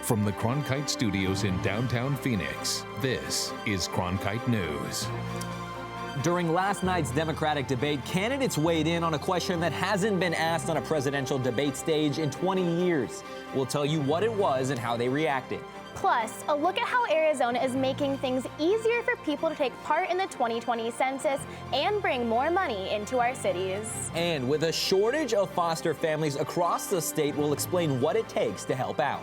From the Cronkite studios in downtown Phoenix, this is Cronkite News. During last night's Democratic debate, candidates weighed in on a question that hasn't been asked on a presidential debate stage in 20 years. We'll tell you what it was and how they reacted. Plus, a look at how Arizona is making things easier for people to take part in the 2020 census and bring more money into our cities. And with a shortage of foster families across the state, we'll explain what it takes to help out.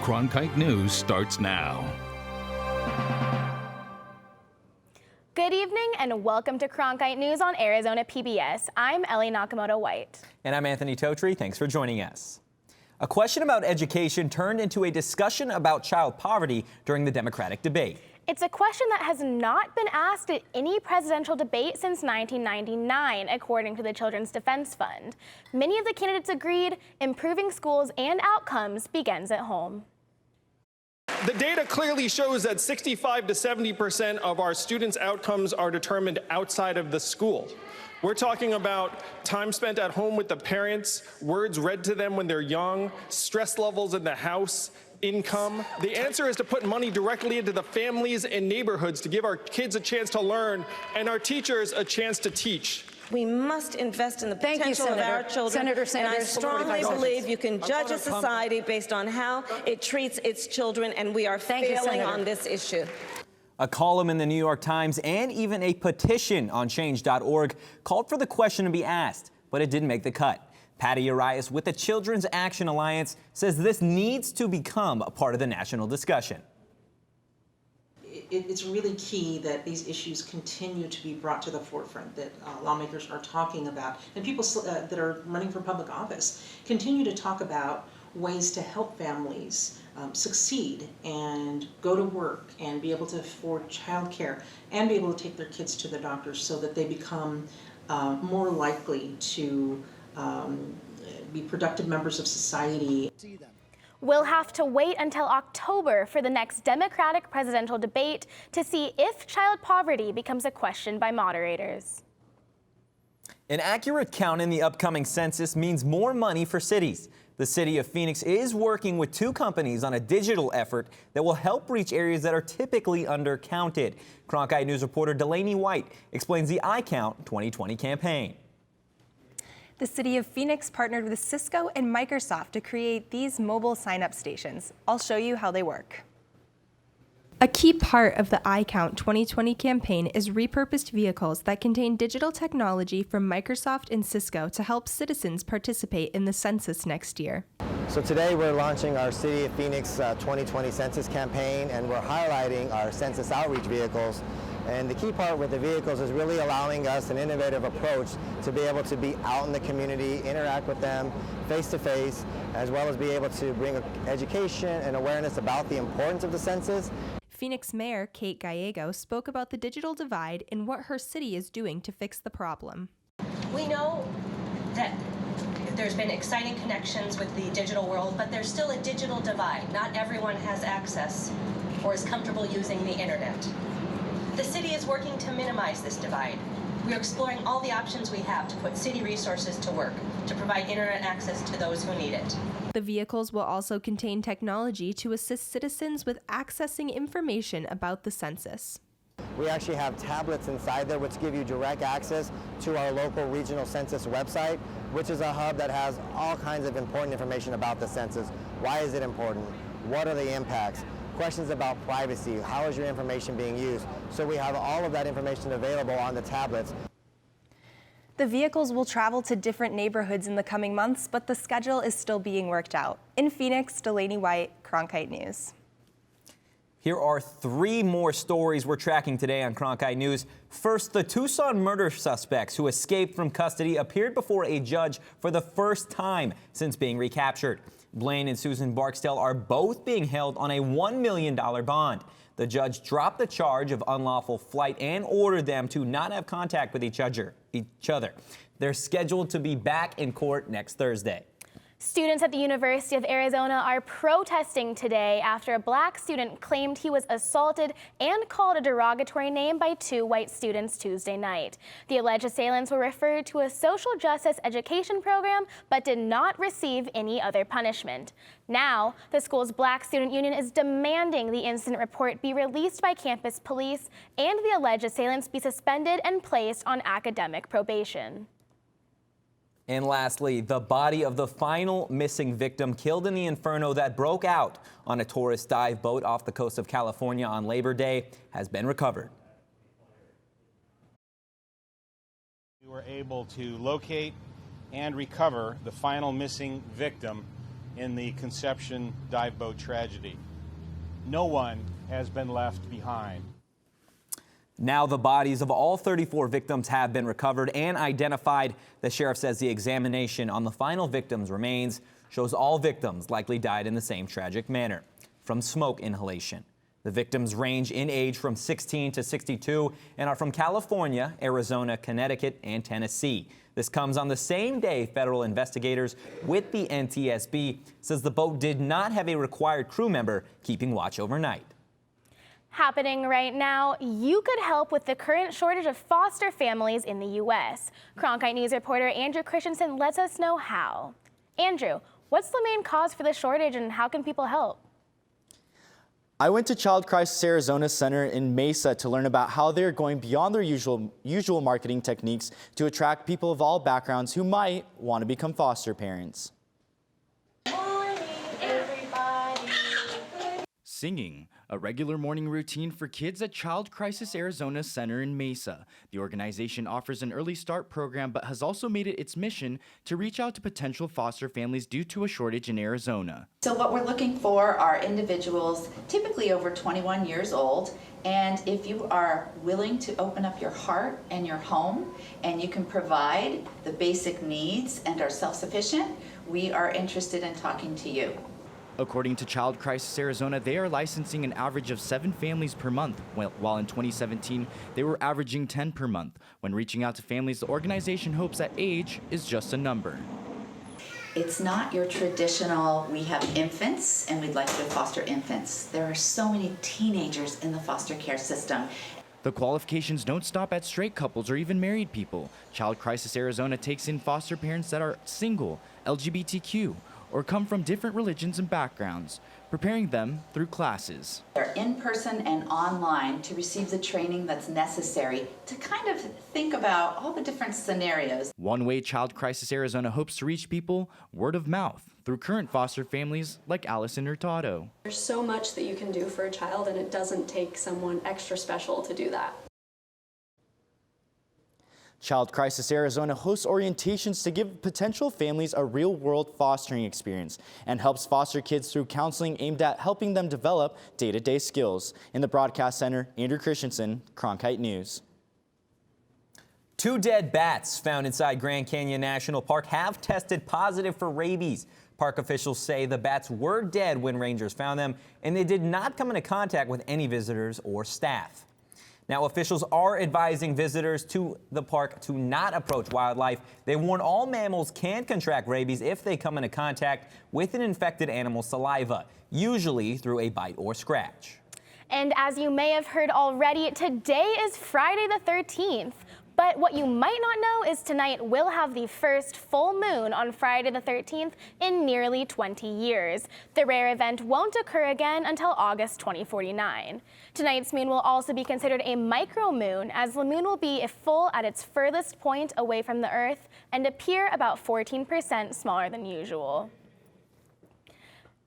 Cronkite News starts now. Good evening and welcome to Cronkite News on Arizona PBS. I'm Ellie Nakamoto-White. And I'm Anthony Totri. Thanks for joining us. A question about education turned into a discussion about child poverty during the Democratic debate. It's a question that has not been asked at any presidential debate since 1999, according to the Children's Defense Fund. Many of the candidates agreed improving schools and outcomes begins at home. The data clearly shows that 65 to 70% of our students' outcomes are determined outside of the school. We're talking about time spent at home with the parents, words read to them when they're young, stress levels in the house, income. The answer is to put money directly into the families and neighborhoods to give our kids a chance to learn and our teachers a chance to teach. We must invest in the potential of our children. And I strongly believe you can judge a society based on how it treats its children, and we are failing on this issue. A column in the New York Times and even a petition on change.org called for the question to be asked, but it didn't make the cut. Patty Arias with the Children's Action Alliance says this needs to become a part of the national discussion. It's really key that these issues continue to be brought to the forefront, that lawmakers are talking about, and people that are running for public office continue to talk about ways to help families succeed and go to work and be able to afford childcare and be able to take their kids to the doctors so that they become more likely to be productive members of society. We'll have to wait until October for the next Democratic presidential debate to see if child poverty becomes a question by moderators. An accurate count in the upcoming census means more money for cities. The city of Phoenix is working with two companies on a digital effort that will help reach areas that are typically undercounted. Cronkite News reporter Delaney White explains the iCount 2020 campaign. The city of Phoenix partnered with Cisco and Microsoft to create these mobile sign-up stations. I'll show you how they work. A key part of the iCount 2020 campaign is repurposed vehicles that contain digital technology from Microsoft and Cisco to help citizens participate in the census next year. So today we're launching our City of Phoenix 2020 census campaign, and we're highlighting our census outreach vehicles. And the key part with the vehicles is really allowing us an innovative approach to be able to be out in the community, interact with them face-to-face, as well as be able to bring education and awareness about the importance of the census. Phoenix Mayor Kate Gallego spoke about the digital divide and what her city is doing to fix the problem. We know that there's been exciting connections with the digital world, but there's still a digital divide. Not everyone has access or is comfortable using the internet. The city is working to minimize this divide. We're exploring all the options we have to put city resources to work to provide internet access to those who need it. The vehicles will also contain technology to assist citizens with accessing information about the census. We actually have tablets inside there which give you direct access to our local regional census website, which is a hub that has all kinds of important information about the census. Why is it important? What are the impacts? Questions about privacy, how is your information being used? So we have all of that information available on the tablets. The vehicles will travel to different neighborhoods in the coming months, but the schedule is still being worked out. In Phoenix, Delaney White, Cronkite News. Here are three more stories we're tracking today on Cronkite News. First, the Tucson murder suspects who escaped from custody appeared before a judge for the first time since being recaptured. Blaine and Susan Barksdale are both being held on a $1 million bond. The judge dropped the charge of unlawful flight and ordered them to not have contact with each other. They're scheduled to be back in court next Thursday. Students at the University of Arizona are protesting today after a black student claimed he was assaulted and called a derogatory name by two white students Tuesday night. The alleged assailants were referred to a social justice education program but did not receive any other punishment. Now, the school's Black Student Union is demanding the incident report be released by campus police and the alleged assailants be suspended and placed on academic probation. And lastly, the body of the final missing victim killed in the inferno that broke out on a tourist dive boat off the coast of California on Labor Day has been recovered. We were able to locate and recover the final missing victim in the Conception dive boat tragedy. No one has been left behind. Now the bodies of all 34 victims have been recovered and identified. The sheriff says the examination on the final victims' remains shows all victims likely died in the same tragic manner, from smoke inhalation. The victims range in age from 16 to 62 and are from California, Arizona, Connecticut, and Tennessee. This comes on the same day federal investigators with the NTSB says the boat did not have a required crew member keeping watch overnight. Happening right now, you could help with the current shortage of foster families in the U.S. Cronkite News reporter Andrew Christensen lets us know how. Andrew, what's the main cause for the shortage and how can people help? I went to Child Crisis Arizona Center in Mesa to learn about how they're going beyond their usual marketing techniques to attract people of all backgrounds who might want to become foster parents. Morning, everybody. Singing, a regular morning routine for kids at Child Crisis Arizona Center in Mesa. The organization offers an early start program but has also made it its mission to reach out to potential foster families due to a shortage in Arizona. So what we're looking for are individuals typically over 21 years old, and if you are willing to open up your heart and your home and you can provide the basic needs and are self-sufficient, we are interested in talking to you. According to Child Crisis Arizona, they are licensing an average of 7 families per month, while in 2017, they were averaging 10 per month. When reaching out to families, the organization hopes that age is just a number. It's not your traditional, we have infants and we'd like to foster infants. There are so many teenagers in the foster care system. The qualifications don't stop at straight couples or even married people. Child Crisis Arizona takes in foster parents that are single, LGBTQ, or come from different religions and backgrounds, preparing them through classes. They're in person and online to receive the training that's necessary to kind of think about all the different scenarios. One way Child Crisis Arizona hopes to reach people, word of mouth, through current foster families like Allison Hurtado. There's so much that you can do for a child, and it doesn't take someone extra special to do that. Child Crisis Arizona hosts orientations to give potential families a real-world fostering experience and helps foster kids through counseling aimed at helping them develop day-to-day skills. In the broadcast center, Andrew Christensen, Cronkite News. 2 dead bats found inside Grand Canyon National Park have tested positive for rabies. Park officials say the bats were dead when rangers found them, and they did not come into contact with any visitors or staff. Now, officials are advising visitors to the park to not approach wildlife. They warn all mammals can contract rabies if they come into contact with an infected animal's saliva, usually through a bite or scratch. And as you may have heard already, today is Friday the 13th. But what you might not know is tonight we'll have the first full moon on Friday the 13th in nearly 20 years. The rare event won't occur again until August 2049. Tonight's moon will also be considered a micromoon, as the moon will be full at its furthest point away from the Earth and appear about 14% smaller than usual.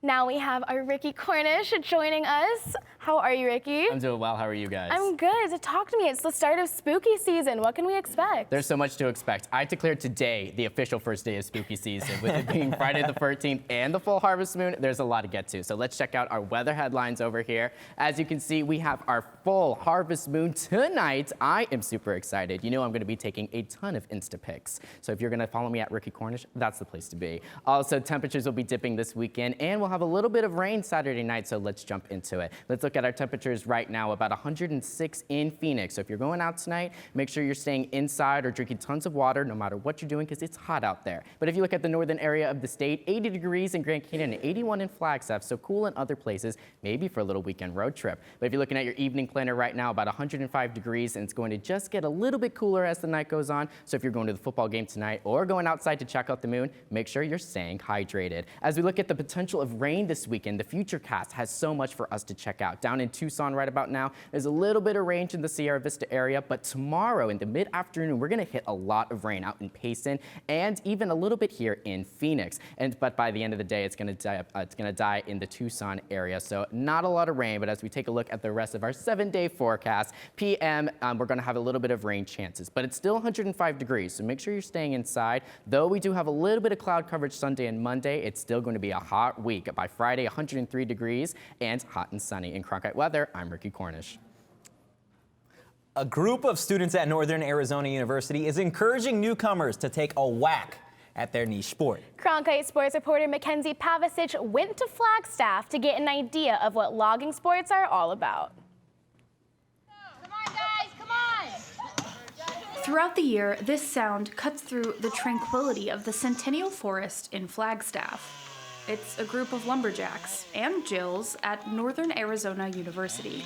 Now we have our Ricky Cornish joining us. How are you, Ricky? I'm doing well. How are you guys? I'm good. Talk to me. It's the start of spooky season. What can we expect? There's so much to expect. I declared today the official first day of spooky season. With it being Friday the 13th and the full harvest moon, there's a lot to get to. So let's check out our weather headlines over here. As you can see, we have our full harvest moon tonight. I am super excited. You know I'm going to be taking a ton of Insta pics. So if you're going to follow me at Ricky Cornish, that's the place to be. Also, temperatures will be dipping this weekend, and we'll have a little bit of rain Saturday night, so let's jump into it. Let's look at our temperatures right now, about 106 in Phoenix. So if you're going out tonight, make sure you're staying inside or drinking tons of water no matter what you're doing because it's hot out there. But if you look at the northern area of the state, 80 degrees in Grand Canyon and 81 in Flagstaff, so cool in other places, maybe for a little weekend road trip. But if you're looking at your evening planner right now, about 105 degrees, and it's going to just get a little bit cooler as the night goes on. So if you're going to the football game tonight or going outside to check out the moon, make sure you're staying hydrated. As we look at the potential of rain this weekend, the Futurecast has so much for us to check out. Down in Tucson right about now, there's a little bit of range in the Sierra Vista area, but tomorrow in the mid-afternoon, we're going to hit a lot of rain out in Payson and even a little bit here in Phoenix. But by the end of the day, it's going to die in the Tucson area. So not a lot of rain, but as we take a look at the rest of our 7-day forecast, PM, we're going to have a little bit of rain chances, but it's still 105 degrees, so make sure you're staying inside. Though we do have a little bit of cloud coverage Sunday and Monday, it's still going to be a hot week. By Friday, 103 degrees and hot and sunny. In Cronkite weather, I'm Ricky Cornish. A group of students at Northern Arizona University is encouraging newcomers to take a whack at their niche sport. Cronkite sports reporter Mackenzie Pavicic went to Flagstaff to get an idea of what logging sports are all about. Throughout the year, this sound cuts through the tranquility of the Centennial Forest in Flagstaff. It's a group of lumberjacks and Jills at Northern Arizona University.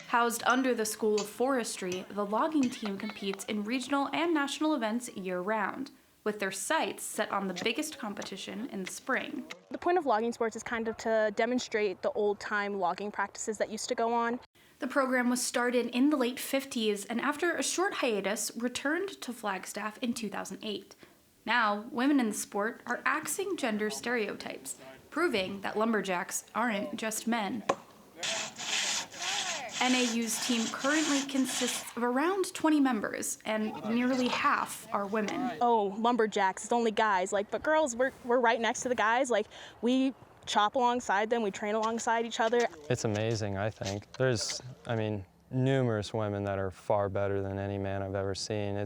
Housed under the School of Forestry, the logging team competes in regional and national events year-round, with their sights set on the biggest competition in the spring. The point of logging sports is kind of to demonstrate the old-time logging practices that used to go on. The program was started in the late 50s and after a short hiatus returned to Flagstaff in 2008. Now, women in the sport are axing gender stereotypes, proving that lumberjacks aren't just men. NAU's team currently consists of around 20 members, and nearly half are women. Oh, lumberjacks, it's only guys. But girls, we're right next to the guys. We chop alongside them, we train alongside each other. It's amazing, I think. There's, numerous women that are far better than any man I've ever seen.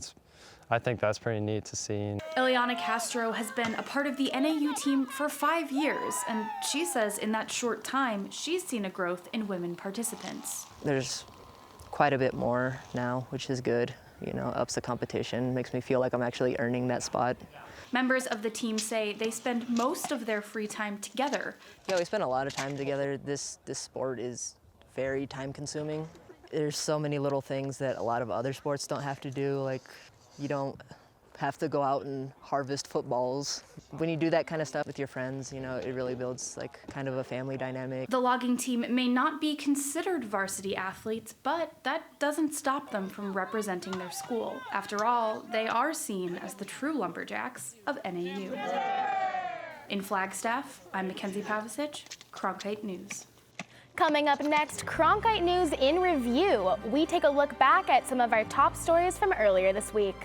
I think that's pretty neat to see. Ileana Castro has been a part of the NAU team for 5 years, and she says in that short time, she's seen a growth in women participants. There's quite a bit more now, which is good. Ups the competition, makes me feel like I'm actually earning that spot. Members of the team say they spend most of their free time together. Yeah, we spend a lot of time together. This sport is very time-consuming. There's so many little things that a lot of other sports don't have to do, you don't have to go out and harvest footballs. When you do that kind of stuff with your friends, it really builds kind of a family dynamic. The logging team may not be considered varsity athletes, but that doesn't stop them from representing their school. After all, they are seen as the true lumberjacks of NAU. In Flagstaff, I'm Mackenzie Pavicic, Cronkite News. Coming up next, Cronkite News in Review. We take a look back at some of our top stories from earlier this week,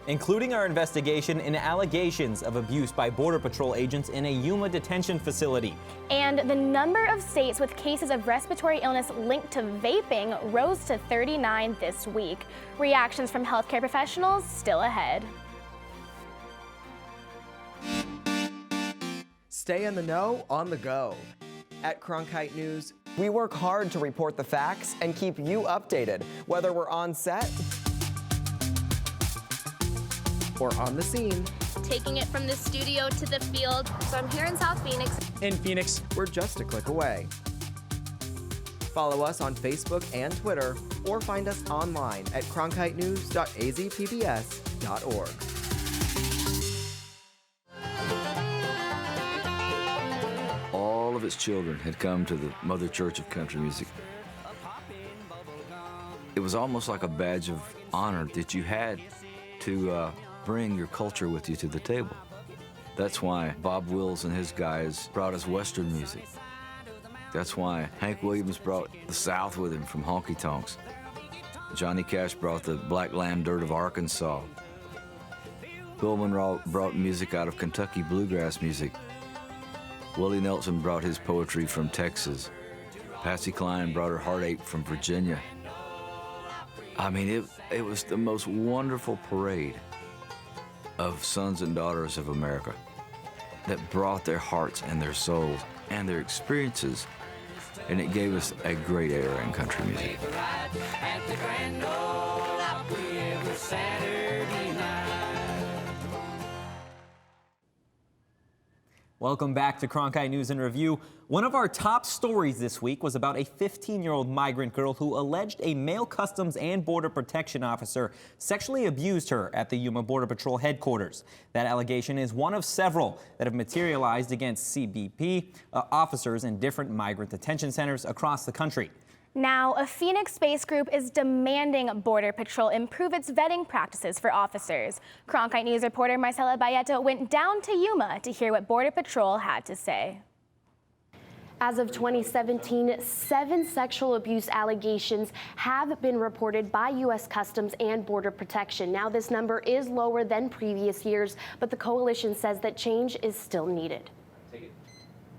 including our investigation into allegations of abuse by Border Patrol agents in a Yuma detention facility. And the number of states with cases of respiratory illness linked to vaping rose to 39 this week. Reactions from healthcare professionals still ahead. Stay in the know on the go. At Cronkite News, we work hard to report the facts and keep you updated, whether we're on set or on the scene. Taking it from the studio to the field. So I'm here in South Phoenix. In Phoenix, we're just a click away. Follow us on Facebook and Twitter, or find us online at cronkitenews.azpbs.org. All of its children had come to the Mother Church of Country Music. It was almost like a badge of honor that you had to bring your culture with you to the table. That's why Bob Wills and his guys brought us Western music. That's why Hank Williams brought the South with him from honky tonks. Johnny Cash brought the Black Lamb Dirt of Arkansas. Bill Monroe brought music out of Kentucky bluegrass music. Willie Nelson brought his poetry from Texas. Patsy Cline brought her heartache from Virginia. It was the most wonderful parade of sons and daughters of America. that brought their hearts and their souls and their experiences, and it gave us a great era in country music. Welcome back to Cronkite News and Review. One of our top stories this week was about a 15-year-old migrant girl who alleged a male Customs and Border Protection officer sexually abused her at the Yuma Border Patrol headquarters. That allegation is one of several that have materialized against CBP officers in different migrant detention centers across the country. Now, a Phoenix-based group is demanding Border Patrol improve its vetting practices for officers. Cronkite News reporter Marcela Bayeto went down to Yuma to hear what Border Patrol had to say. As of 2017, 7 sexual abuse allegations have been reported by U.S. Customs and Border Protection. Now, this number is lower than previous years, but the coalition says that change is still needed.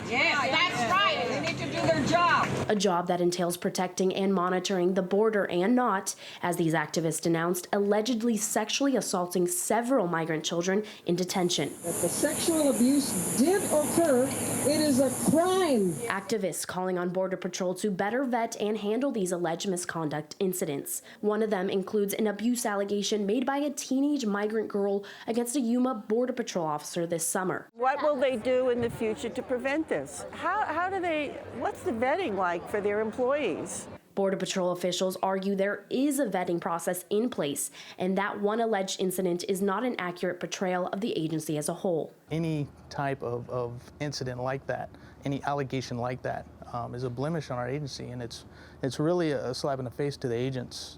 Yes, that's right. They need to do their job. A job that entails protecting and monitoring the border and not, as these activists denounced, allegedly sexually assaulting several migrant children in detention. If the sexual abuse did occur, it is a crime. Activists calling on Border Patrol to better vet and handle these alleged misconduct incidents. One of them includes an abuse allegation made by a teenage migrant girl against a Yuma Border Patrol officer this summer. What will they do in the future to prevent this? What's the vetting like for their employees? Border Patrol officials argue there is a vetting process in place and that one alleged incident is not an accurate portrayal of the agency as a whole. Any type of incident like that, any allegation like that is a blemish on our agency, and it's really a slap in the face to the agents,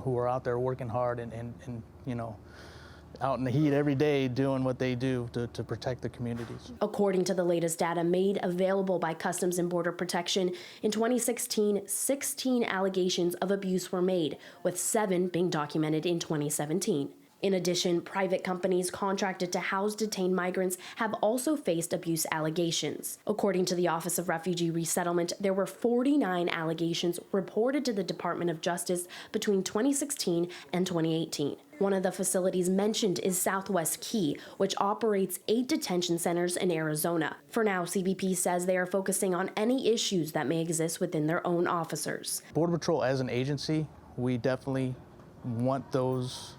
who are out there working hard and out in the heat every day doing what they do to protect the communities. According to the latest data made available by Customs and Border Protection, in 2016, 16 allegations of abuse were made, with 7 being documented in 2017. In addition, private companies contracted to house detained migrants have also faced abuse allegations. According to the Office of Refugee Resettlement, there were 49 allegations reported to the Department of Justice between 2016 and 2018. One of the facilities mentioned is Southwest Key, which operates 8 detention centers in Arizona. For now, CBP says they are focusing on any issues that may exist within their own officers. Border Patrol as an agency, we definitely want those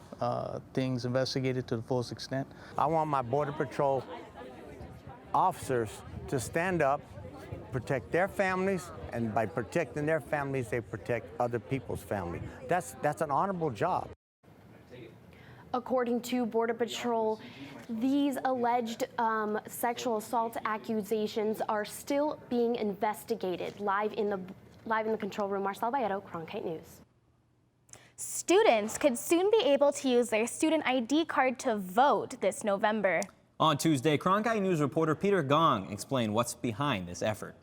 things investigated to the fullest extent. I want my Border Patrol officers to stand up, protect their families, and by protecting their families, they protect other people's family. That's an honorable job. According to Border Patrol, these alleged sexual assault accusations are still being investigated. Live in the control room, Marcel Bayeto, Cronkite News. Students could soon be able to use their student ID card to vote this November. On Tuesday, Cronkite News reporter Peter Gong explained what's behind this effort.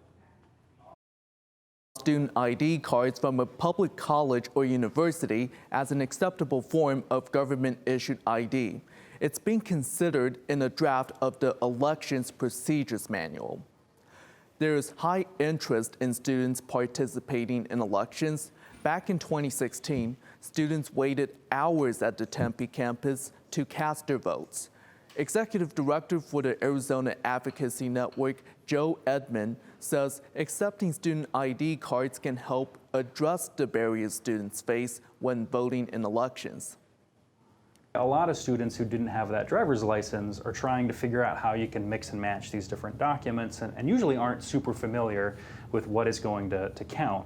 Student ID cards from a public college or university as an acceptable form of government-issued ID. It's being considered in a draft of the Elections Procedures Manual. There is high interest in students participating in elections. Back in 2016, students waited hours at the Tempe campus to cast their votes. Executive Director for the Arizona Advocacy Network, Joe Edmond, says accepting student ID cards can help address the barriers students face when voting in elections. A lot of students who didn't have that driver's license are trying to figure out how you can mix and match these different documents and usually aren't super familiar with what is going to count.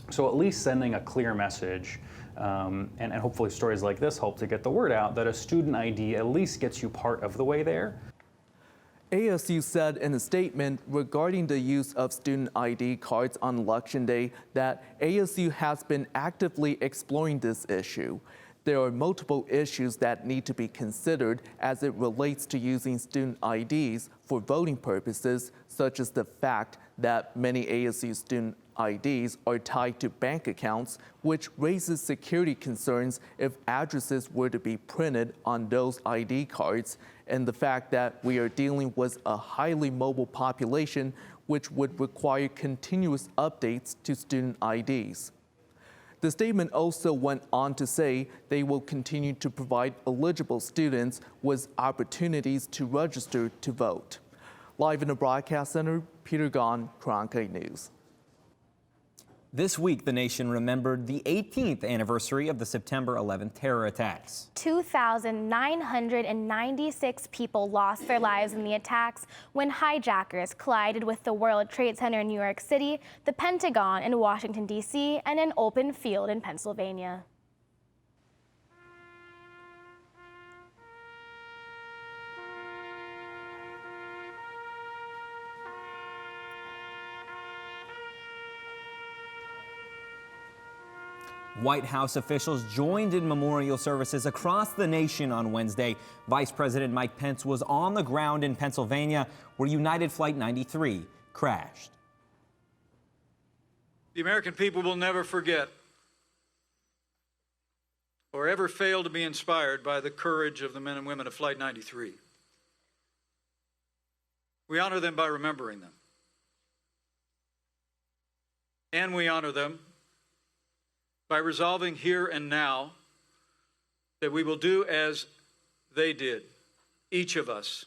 So at least sending a clear message and hopefully stories like this help to get the word out that a student ID at least gets you part of the way there. ASU said in a statement regarding the use of student ID cards on Election Day that ASU has been actively exploring this issue. There are multiple issues that need to be considered as it relates to using student IDs for voting purposes, such as the fact that many ASU student IDs are tied to bank accounts, which raises security concerns if addresses were to be printed on those ID cards, and the fact that we are dealing with a highly mobile population, which would require continuous updates to student IDs. The statement also went on to say they will continue to provide eligible students with opportunities to register to vote. Live in the broadcast center, Peter Gahn, Cronkite News. This week, the nation remembered the 18th anniversary of the September 11th terror attacks. 2,996 people lost their lives in the attacks when hijackers collided with the World Trade Center in New York City, the Pentagon in Washington, D.C., and an open field in Pennsylvania. White House officials joined in memorial services across the nation on Wednesday. Vice President Mike Pence was on the ground in Pennsylvania, where United Flight 93 crashed. The American people will never forget or ever fail to be inspired by the courage of the men and women of Flight 93. We honor them by remembering them. And we honor them by resolving here and now that we will do as they did, each of us,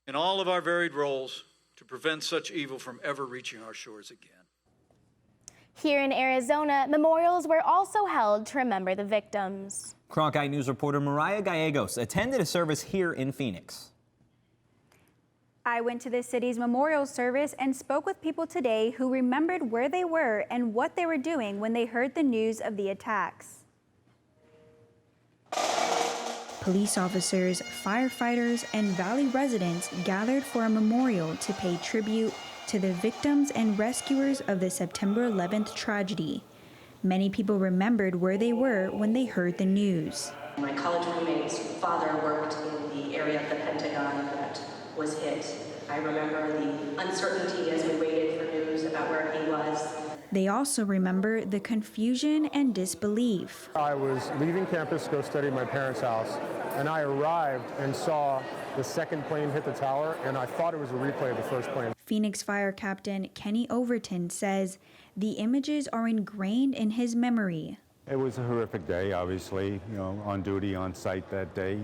in all of our varied roles, to prevent such evil from ever reaching our shores again. Here in Arizona, memorials were also held to remember the victims. Cronkite News reporter Mariah Gallegos attended a service here in Phoenix. I went to the city's memorial service and spoke with people today who remembered where they were and what they were doing when they heard the news of the attacks. Police officers, firefighters, and Valley residents gathered for a memorial to pay tribute to the victims and rescuers of the September 11th tragedy. Many people remembered where they were when they heard the news. My college roommate's father worked in the area of the Pentagon that was hit. I remember the uncertainty as we waited for news about where he was. They also remember the confusion and disbelief. I was leaving campus to go study at my parents' house, and I arrived and saw the second plane hit the tower, and I thought it was a replay of the first plane. Phoenix Fire Captain Kenny Overton says the images are ingrained in his memory. It was a horrific day, obviously, on duty, on site that day.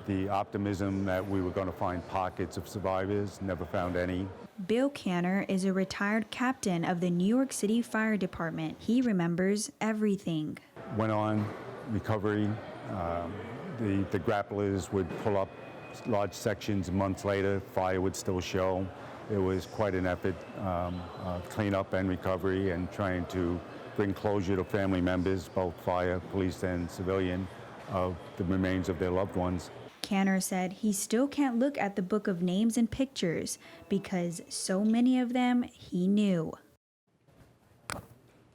The optimism that we were going to find pockets of survivors, never found any. Bill Canner is a retired captain of the New York City Fire Department. He remembers everything. Went on recovery. The grapplers would pull up large sections months later. Fire would still show. It was quite an effort, cleanup and recovery, and trying to bring closure to family members, both fire, police, and civilian, of the remains of their loved ones. Canner said he still can't look at the book of names and pictures because so many of them he knew.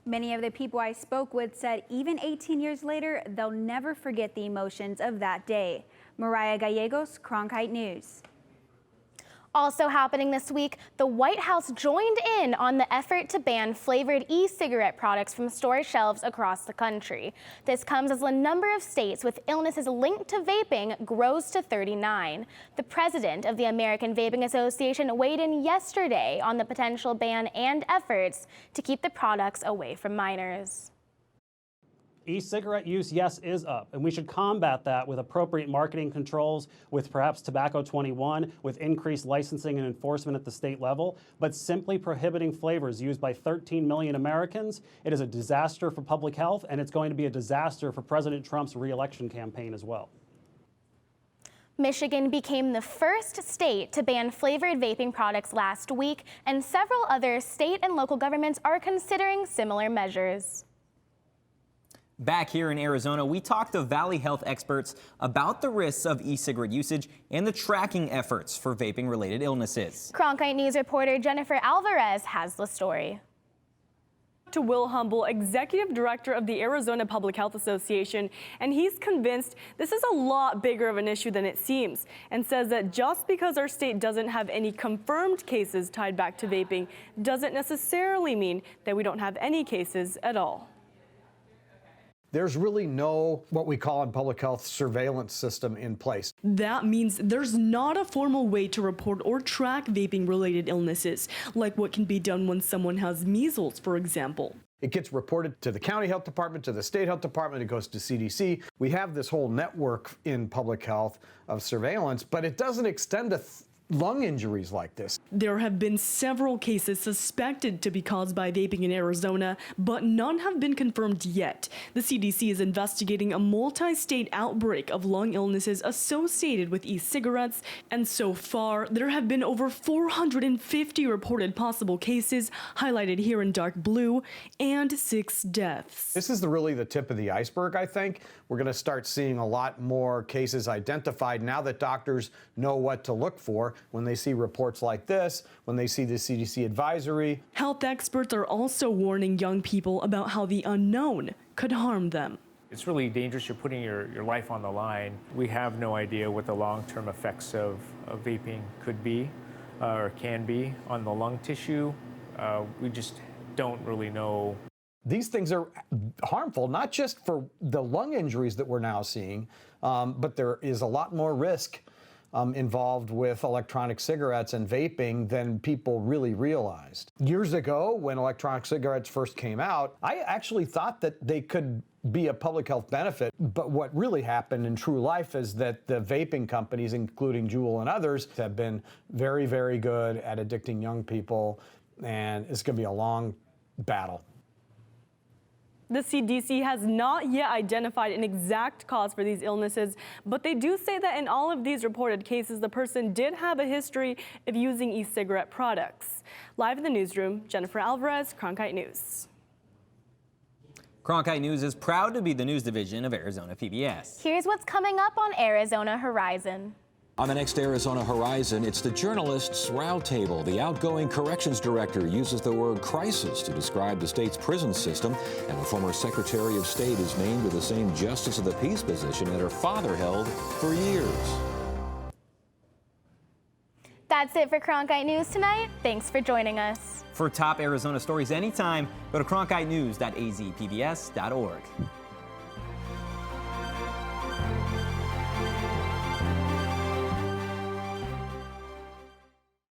Many of the people I spoke with said even 18 years later, they'll never forget the emotions of that day. Mariah Gallegos, Cronkite News. Also happening this week, the White House joined in on the effort to ban flavored e-cigarette products from store shelves across the country. This comes as the number of states with illnesses linked to vaping grows to 39. The president of the American Vaping Association weighed in yesterday on the potential ban and efforts to keep the products away from minors. E-cigarette use, yes, is up, and we should combat that with appropriate marketing controls, with perhaps Tobacco 21, with increased licensing and enforcement at the state level. But simply prohibiting flavors used by 13 million Americans, it is a disaster for public health, and it's going to be a disaster for President Trump's re-election campaign as well. Michigan became the first state to ban flavored vaping products last week, and several other state and local governments are considering similar measures. Back here in Arizona, we talked to Valley Health experts about the risks of e-cigarette usage and the tracking efforts for vaping-related illnesses. Cronkite News reporter Jennifer Alvarez has the story. To Will Humble, Executive Director of the Arizona Public Health Association, and he's convinced this is a lot bigger of an issue than it seems, and says that just because our state doesn't have any confirmed cases tied back to vaping doesn't necessarily mean that we don't have any cases at all. There's really no, what we call in public health, surveillance system in place. That means there's not a formal way to report or track vaping-related illnesses, like what can be done when someone has measles, for example. It gets reported to the county health department, to the state health department, it goes to CDC. We have this whole network in public health of surveillance, but it doesn't extend to lung injuries like this. There have been several cases suspected to be caused by vaping in Arizona, but none have been confirmed yet. The CDC is investigating a multi-state outbreak of lung illnesses associated with e-cigarettes, and so far, there have been over 450 reported possible cases, highlighted here in dark blue, and 6 deaths. This is really the tip of the iceberg, I think. We're going to start seeing a lot more cases identified now that doctors know what to look for when they see reports like this, when they see the CDC advisory. Health experts are also warning young people about how the unknown could harm them. It's really dangerous. You're putting your life on the line. We have no idea what the long-term effects of vaping could be or can be on the lung tissue. We just don't really know. These things are harmful, not just for the lung injuries that we're now seeing, but there is a lot more risk involved with electronic cigarettes and vaping than people really realized. Years ago, when electronic cigarettes first came out, I actually thought that they could be a public health benefit. But what really happened in true life is that the vaping companies, including Juul and others, have been very, very good at addicting young people, and it's going to be a long battle. The CDC has not yet identified an exact cause for these illnesses, but they do say that in all of these reported cases, the person did have a history of using e-cigarette products. Live in the newsroom, Jennifer Alvarez, Cronkite News. Cronkite News is proud to be the news division of Arizona PBS. Here's what's coming up on Arizona Horizon. On the next Arizona Horizon, it's the Journalists' Roundtable. The outgoing corrections director uses the word crisis to describe the state's prison system, and the former Secretary of State is named to the same Justice of the Peace position that her father held for years. That's it for Cronkite News tonight. Thanks for joining us. For top Arizona stories anytime, go to cronkitenews.azpbs.org.